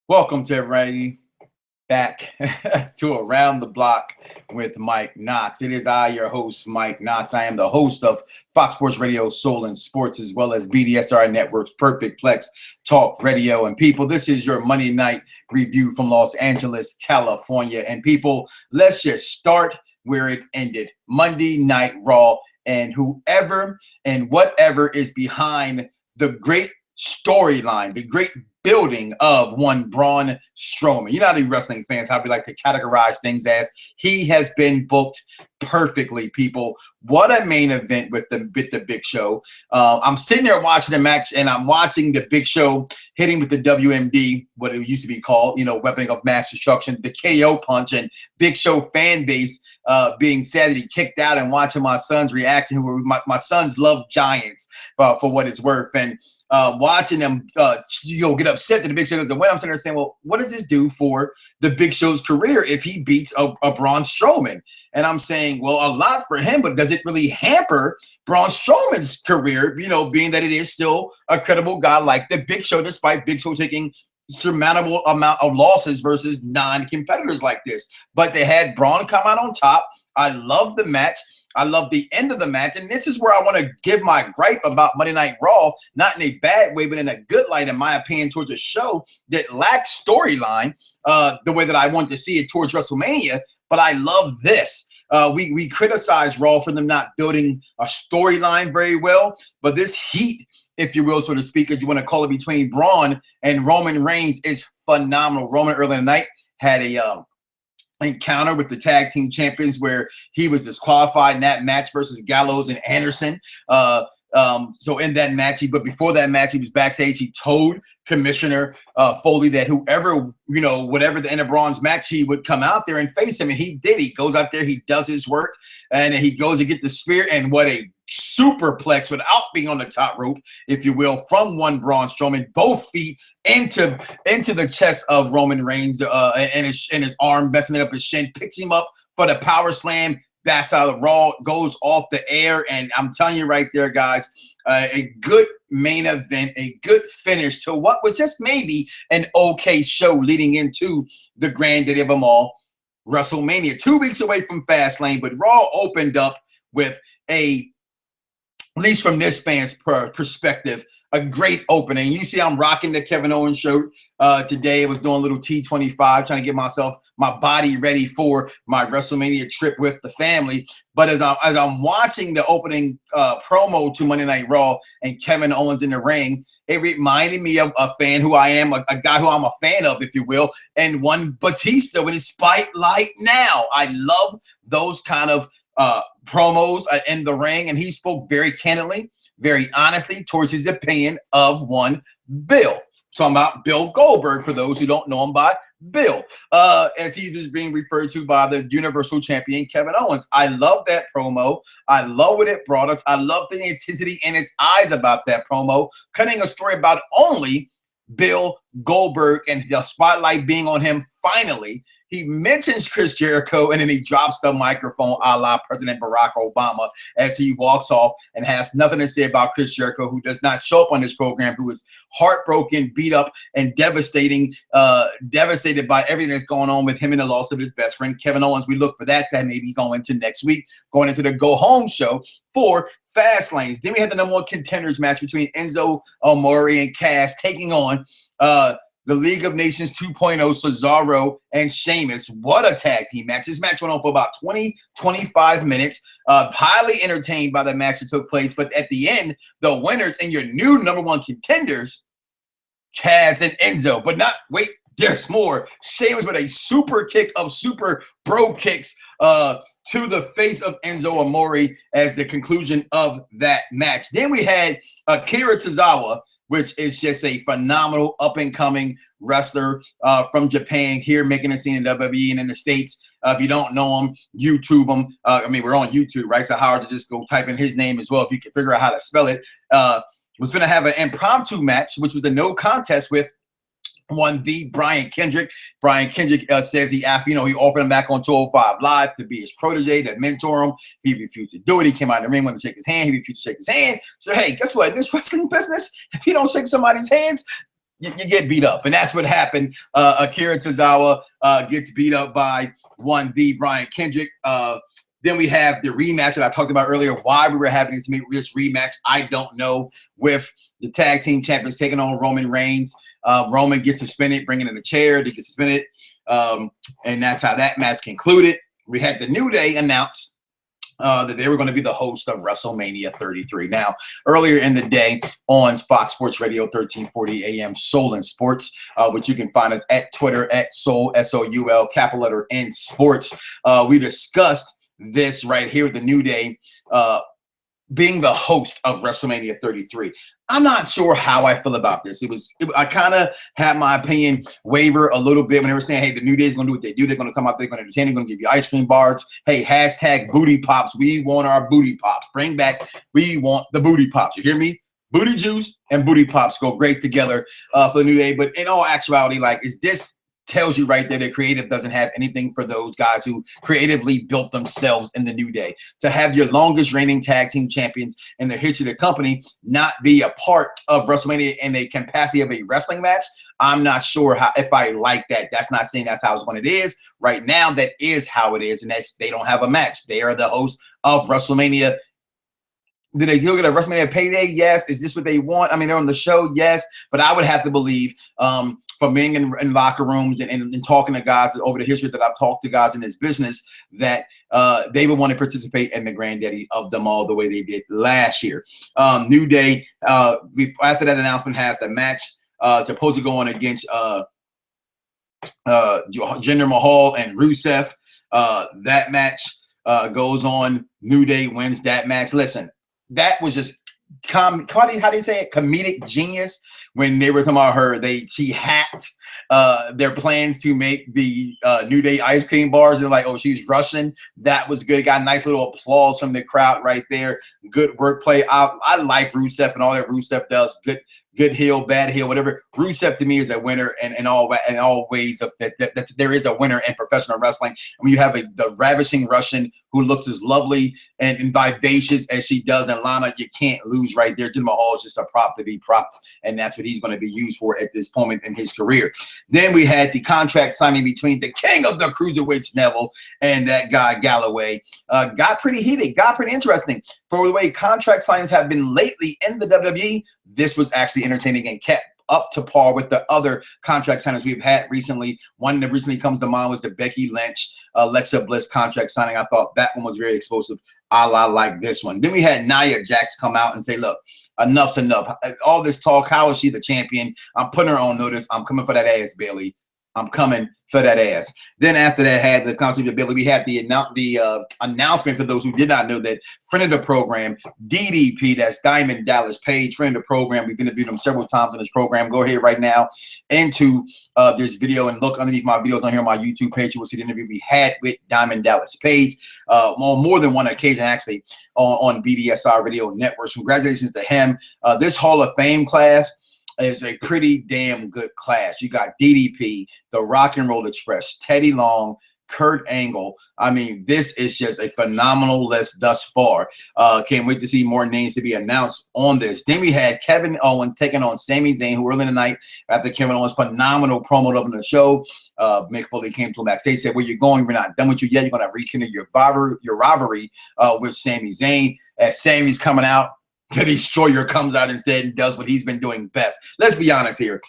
Welcome to everybody back to Around the Block with Mike Knoxxx. It is I, your host, Mike Knoxxx. I am the host of Fox Sports Radio, Soul and Sports, as well as BDSR Network's Perfect Plex Talk Radio. And people, this is your Monday night review from Los Angeles, California. And people, let's just start where it ended. Monday Night Raw, and whoever and whatever is behind the great storyline, the great building of one Braun Strowman. You know how the wrestling fans, how we like to categorize things as he has been booked perfectly, people. What a main event with the Big Show. I'm sitting there watching the match, and I'm watching the Big Show hitting with the WMD, what it used to be called, weapon of mass destruction, the KO punch, and Big Show fan base being sad that he kicked out, and watching my son's reaction, my sons love Giants for what it's worth, and watching them get upset that the Big Show doesn't win. I'm sitting there saying, well, what does this do for the Big Show's career if he beats a Braun Strowman? And I'm saying, well, a lot for him, but does it really hamper Braun Strowman's career, being that it is still a credible guy like the Big Show, despite Big Show taking surmountable amount of losses versus non-competitors like this? But they had Braun come out on top. I love the match. I love the end of the match, and this is where I want to give my gripe about Monday Night Raw, not in a bad way, but in a good light, in my opinion, towards a show that lacks storyline the way that I want to see it towards WrestleMania. But I love this. We criticize Raw for them not building a storyline very well, but this heat, if you will, so to speak, as you want to call it, between Braun and Roman Reigns is phenomenal. Roman earlier in the night had a encounter with the tag team champions where he was disqualified in that match versus Gallows and Anderson. So in that match, but before that match, he was backstage. He told Commissioner Foley that whoever, whatever the end of Braun's match, he would come out there and face him. And he did. He goes out there, he does his work, and he goes to get the spear. And what a superplex without being on the top rope, if you will, from one Braun Strowman, both feet into the chest of Roman Reigns, and his arm messing up his shin, picks him up for the power slam. That's how the Raw goes off the air. And I'm telling you right there, guys, a good main event, a good finish to what was just maybe an okay show leading into the granddaddy of them all, WrestleMania. 2 weeks away from Fastlane, but Raw opened up with at least from this fan's perspective, a great opening. You see, I'm rocking the Kevin Owens shirt today. I was doing a little T25, trying to get my body ready for my WrestleMania trip with the family. But as I'm watching the opening promo to Monday Night Raw and Kevin Owens in the ring, it reminded me of a fan who I am, a guy who I'm a fan of, if you will, and one Batista with his Spotlight Now. I love those kind of promos in the ring, and he spoke very candidly, very honestly towards his opinion of one Bill. Talking about Bill Goldberg, for those who don't know him by Bill, as he was being referred to by the Universal Champion Kevin Owens. I love that promo. I love what it brought us. I love the intensity in its eyes about that promo, cutting a story about only Bill Goldberg and the spotlight being on him finally. He mentions Chris Jericho, and then he drops the microphone a la President Barack Obama as he walks off and has nothing to say about Chris Jericho, who does not show up on this program, who is heartbroken, beat up, and devastated by everything that's going on with him and the loss of his best friend, Kevin Owens. We look for that maybe go into next week, going into the go-home show for Fastlane. Then we had the number one contenders match between Enzo Amore and Cass taking on the League of Nations 2.0, Cesaro and Sheamus. What a tag team match. This match went on for about 20-25 minutes. Highly entertained by the match that took place. But at the end, the winners and your new number one contenders, Cass and Enzo. But there's more. Sheamus with a super kick of super bro kicks to the face of Enzo Amore as the conclusion of that match. Then we had Akira Tozawa, which is just a phenomenal up-and-coming wrestler from Japan, here making a scene in WWE and in the States. If you don't know him, YouTube him. We're on YouTube, right? So hard to just go type in his name as well if you can figure out how to spell it. Was going to have an impromptu match, which was a no contest with the Brian Kendrick. Brian Kendrick says he offered him back on 205 Live to be his protege, to mentor him. He refused to do it. He came out in the ring, wanted to shake his hand. He refused to shake his hand. So, hey, guess what? In this wrestling business, if you don't shake somebody's hands, you get beat up. And that's what happened. Akira Tozawa gets beat up by the Brian Kendrick. Then we have the rematch that I talked about earlier. Why we were having this rematch, I don't know, with the tag team champions taking on Roman Reigns. Roman gets suspended, bringing in a chair to get suspended. And that's how that match concluded. We had the New Day announce that they were going to be the host of WrestleMania 33. Now, earlier in the day on Fox Sports Radio, 1340 AM, Soul and Sports, which you can find us at Twitter, at Soul, S-O-U-L, capital letter N Sports. We discussed this right here, the New Day being the host of WrestleMania 33. I'm not sure how I feel about this. I kind of had my opinion waver a little bit when they were saying, hey, the New Day is going to do what they do. They're going to come out, they're going to entertain, they're going to give you ice cream bars. Hey, hashtag booty pops. We want our booty pops. Bring back, we want the booty pops. You hear me? Booty juice and booty pops go great together for the New Day. But in all actuality, like, is this tells you right there that creative doesn't have anything for those guys who creatively built themselves in the New Day. To have your longest reigning tag team champions in the history of the company not be a part of WrestleMania in a capacity of a wrestling match, I'm not sure if I like that. That's not saying that's how it's going. It is right now. That is how it is, and they don't have a match. They are the host of WrestleMania. Did they still get a WrestleMania payday? Yes. Is this what they want? I mean, they're on the show, yes, but I would have to believe from being in locker rooms and talking to guys over the history that I've talked to guys in this business that they would want to participate in the granddaddy of them all the way they did last year. New Day, after that announcement, has the match supposed to go on against Jinder Mahal and Rusev. That match goes on. New Day wins that match. Listen, that was just how do you say it? Comedic genius. When they were talking about her, she hacked their plans to make the New Day ice cream bars. They're like, oh, she's Russian. That was good. It got a nice little applause from the crowd right there. Good wordplay. I like Rusev and all that Rusev does. Good heel, bad heel, whatever. Rusev to me is a winner in all ways of that there is a winner in professional wrestling. And when you have the ravishing Russian who looks as lovely and vivacious as she does in Lana, you can't lose right there. Jinder Mahal is just a prop to be propped, and that's what he's going to be used for at this moment in his career. Then we had the contract signing between the king of the cruiserweights, Neville, and that guy Galloway. Got pretty heated, got pretty interesting. For the way contract signings have been lately in the WWE, this was actually entertaining and kept up to par with the other contract signings we've had recently. One that recently comes to mind was the Becky Lynch, Alexa Bliss contract signing. I thought that one was very explosive, a la like this one. Then we had Nia Jax come out and say, look, enough's enough. All this talk, how is she the champion? I'm putting her on notice. I'm coming for that ass, Bayley. I'm coming for that ass. Then after that, had the concept of Billy. We had the announcement for those who did not know that friend of the program, DDP, that's Diamond Dallas Page, friend of the program. We've interviewed him several times on this program. Go ahead right now into this video and look underneath my videos on here on my YouTube page. You will see the interview we had with Diamond Dallas Page on more than one occasion, actually, on BDSR Radio Network. Congratulations to him. This Hall of Fame class is a pretty damn good class. You got DDP, the Rock and Roll Express, Teddy Long, Kurt Angle. I mean, this is just a phenomenal list thus far. Can't wait to see more names to be announced on this. Then we had Kevin Owens taking on Sami Zayn, who early in the night, after Kevin Owens' phenomenal promo up in the show, Mick Foley came to him backstage, said, where you going? We're not done with you yet. You're going to rekindle your rivalry with Sami Zayn. As Sami's coming out, the Destroyer comes out instead and does what he's been doing best. Let's be honest here.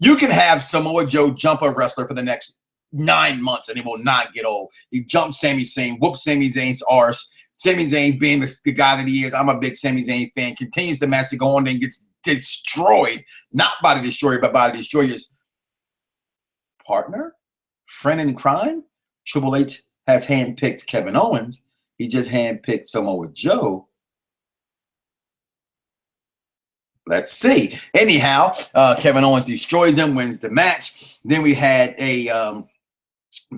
You can have Samoa Joe jump a wrestler for the next 9 months and it will not get old. He jumps Sami Zayn, whoops Sami Zayn's arse. Sami Zayn, being the guy that he is, I'm a big Sami Zayn fan, continues the match to go on and gets destroyed, not by the Destroyer, but by the Destroyer's partner, friend in crime. Triple H has handpicked Kevin Owens. He just handpicked Samoa Joe. Let's see. Anyhow, Kevin Owens destroys him, wins the match. Then we had a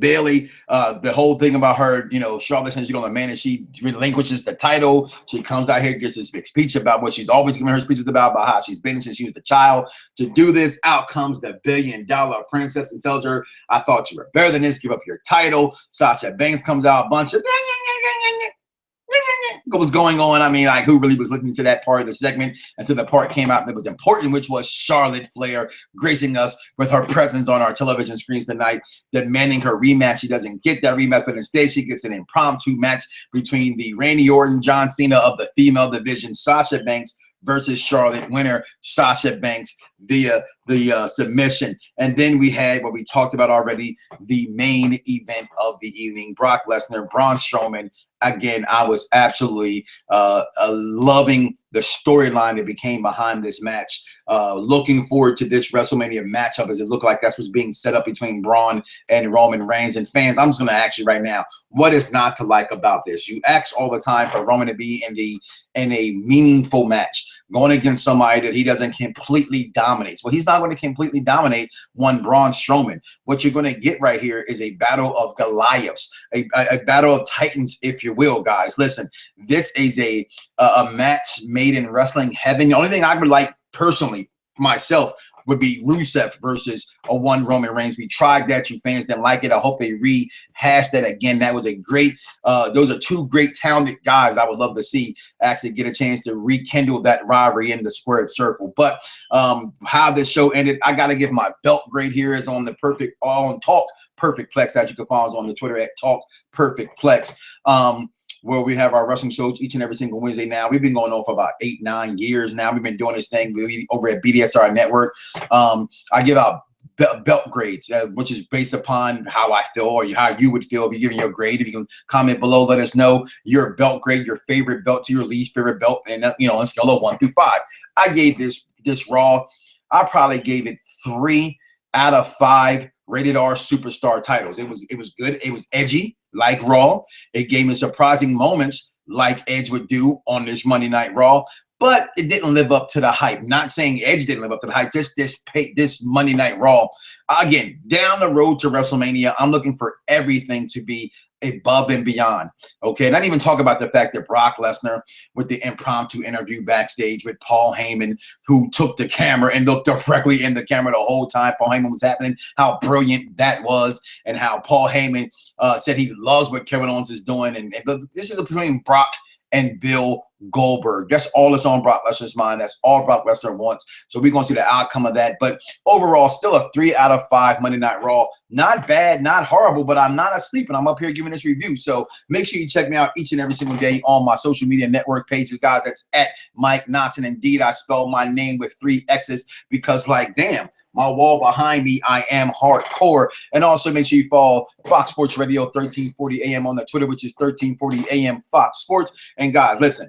Bayley, the whole thing about her, Charlotte says she's going to manage. She relinquishes the title. She comes out here, gives this big speech about what she's always given her speeches about how she's been since she was a child. To do this, out comes the $1 billion princess and tells her, I thought you were better than this. Give up your title. Sasha Banks comes out, a bunch of what was going on. I mean, like, who really was listening to that part of the segment until the part came out that was important, which was Charlotte Flair gracing us with her presence on our television screens tonight, demanding her rematch. She doesn't get that rematch, but instead she gets an impromptu match between the Randy Orton, John Cena of the female division, Sasha Banks versus Charlotte. Winner, Sasha Banks via the submission. And then we had what we talked about already, the main event of the evening, Brock Lesnar, Braun Strowman. Again, I was absolutely loving the storyline that became behind this match. Looking forward to this WrestleMania matchup, as it looked like that's what's being set up between Braun and Roman Reigns. And fans, I'm just going to ask you right now, what is not to like about this? You ask all the time for Roman to be in a meaningful match, going against somebody that he doesn't completely dominate. Well, he's not going to completely dominate one Braun Strowman. What you're going to get right here is a battle of Goliaths, a battle of Titans, if you will, guys. Listen, this is a match made in wrestling heaven. The only thing I would like personally, myself, would be Rusev versus a one Roman Reigns. We tried that. You fans didn't like it. I hope they rehash that again. That was a great, those are two great talented guys I would love to see actually get a chance to rekindle that rivalry in the squared circle. But how this show ended, I got to give my belt grade here is on the Talk Perfect Plex, as you can follow us on the Twitter at Talk Perfect Plex. Where we have our wrestling shows each and every single Wednesday now. We've been going on for about 8-9 years now. We've been doing this thing over at BDSR Network. I give out belt grades, which is based upon how I feel or how you would feel if you're giving your grade. If you can comment below, let us know your belt grade, your favorite belt to your least favorite belt, and on a scale of 1 through 5. I gave this Raw, I probably gave it 3 out of 5 rated R superstar titles. It was good. It was edgy, like Raw. It gave me surprising moments like Edge would do on this Monday Night Raw, but it didn't live up to the hype. Not saying Edge didn't live up to the hype, just this Monday Night Raw. Again, down the road to WrestleMania, I'm looking for everything to be above and beyond. Okay, and I didn't even talk about the fact that Brock Lesnar with the impromptu interview backstage with Paul Heyman, who took the camera and looked directly in the camera the whole time Paul Heyman was happening, how brilliant that was, and how Paul Heyman said he loves what Kevin Owens is doing. And this is between Brock and Bill Goldberg. That's all that's on Brock Lesnar's mind. That's all Brock Lesnar wants. So we're going to see the outcome of that. But overall, still a 3 out of 5 Monday Night Raw. Not bad, not horrible, but I'm not asleep, and I'm up here giving this review. So make sure you check me out each and every single day on my social media network pages, guys. That's at Mike Knoxxx. And indeed, I spell my name with 3 X's because, like, damn, my wall behind me, I am hardcore. And also make sure you follow Fox Sports Radio 1340 AM on the Twitter, which is 1340 AM Fox Sports. And guys, listen,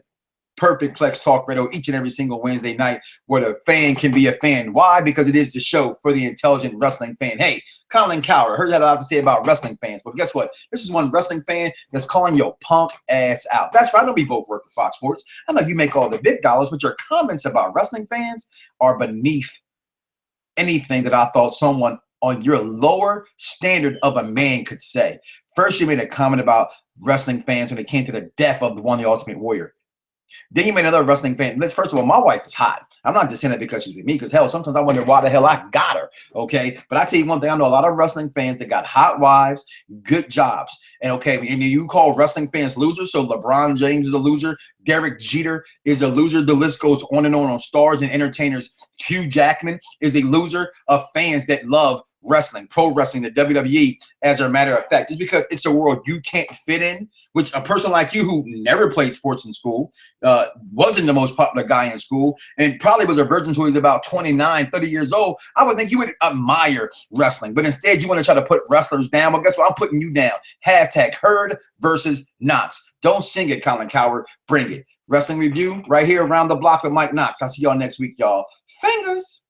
Perfect Plex Talk Radio each and every single Wednesday night where the fan can be a fan. Why? Because it is the show for the intelligent wrestling fan. Hey, Colin Coward, heard that a lot to say about wrestling fans, but guess what? This is one wrestling fan that's calling your punk ass out. That's right. I know we both work for Fox Sports. I know you make all the big dollars, but your comments about wrestling fans are beneath anything that I thought someone on your lower standard of a man could say. First, you made a comment about wrestling fans when it came to the death of the Ultimate Warrior. Then you made another wrestling fan. First of all, my wife is hot. I'm not just saying that because she's with me, because hell, sometimes I wonder why the hell I got her. Okay. But I tell you one thing, I know a lot of wrestling fans that got hot wives, good jobs. And okay, and you call wrestling fans losers. So LeBron James is a loser. Derek Jeter is a loser. The list goes on stars and entertainers. Hugh Jackman is a loser of fans that love wrestling, pro wrestling, the WWE, as a matter of fact. Just because it's a world you can't fit in, which a person like you who never played sports in school, wasn't the most popular guy in school, and probably was a virgin until he was about 29, 30 years old, I would think you would admire wrestling. But instead, you want to try to put wrestlers down. Well, guess what? I'm putting you down. Hashtag Herd versus Knoxxx. Don't sing it, Colin Coward. Bring it. Wrestling review right here around the block with Mike Knoxxx. I'll see y'all next week, y'all. Fingers.